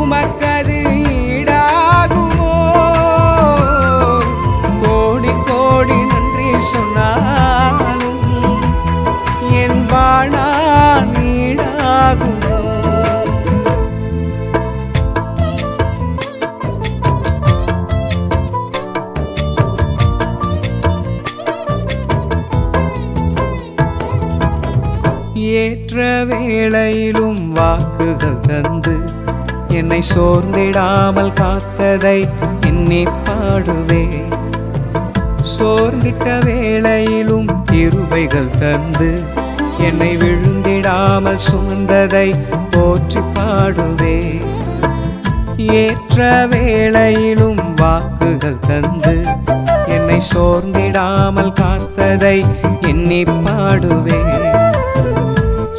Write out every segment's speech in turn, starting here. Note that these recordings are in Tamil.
உமக்கது ஈடாகுமோ? கோடி கோடி நன்றி சொன்னாலும் என் வாழ்நாள் ஈடாகுமோ? ஏற்ற வேளையிலும் வாக்குகள் தந்து என்னை சோர்ந்திடாமல் காத்ததை எண்ணி பாடுவே. சோர்ந்திட்ட வேளையிலும் கிருபைகள் தந்து என்னை விழுந்திடாமல் சுமந்ததை போற்றி பாடுவே. ஏற்ற வேளையிலும் வாக்குகள் தந்து என்னை சோர்ந்திடாமல் காத்ததை எண்ணி பாடுவே.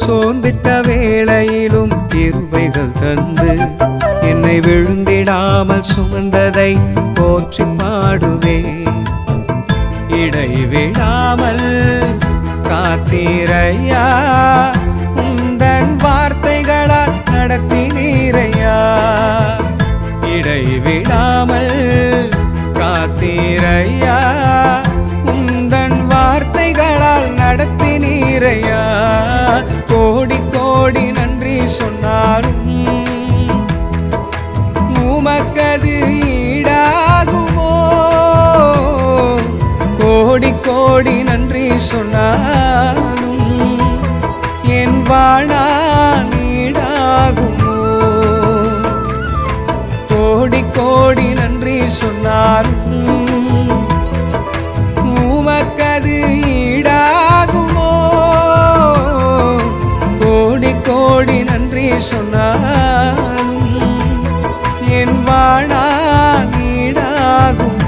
சோர்ந்திட்ட வேளையிலும் கிருபைகள் தந்து என்னை விழுந்திடாமல் சுமந்ததை போற்றி பாடுவே. இடைவிடாமல் காத்தீரையா, உந்தன் வார்த்தைகளால் நடத்தினீரையா. இடைவிடாமல் காத்தீரையா, உந்தன் வார்த்தைகளால் நடத்தினீரையா. கோடி கோடி நன்றி சொன்னாலும் உமக்கது ஈடாகுமோ? கோடி கோடி நன்றி சொன்னாலும் என் வாழ்நாள் ஈடாகுமோ? கோடி கோடி நன்றி சொன்னாலும் உமக்கது ஈடாகுமோ? கோடி கோடி நன்றி சொன்னாலும் என் வாழ்நாள் ஈடாகுமோ?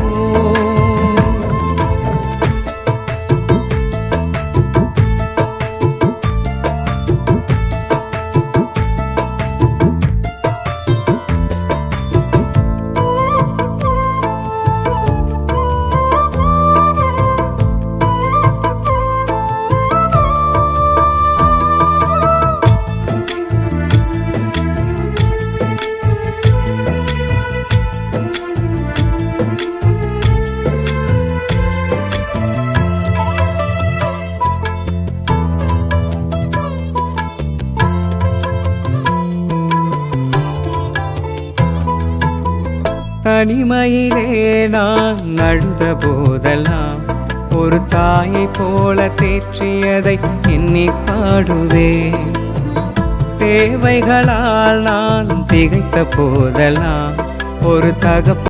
தனிமையிலே நான் அழுத போதெல்லாம் ஒரு தாயை போல தேற்றியதை எண்ணி பாடுவே. தேவைகளால் நான் திகைத்த போதெல்லாம் ஒரு தகப்ப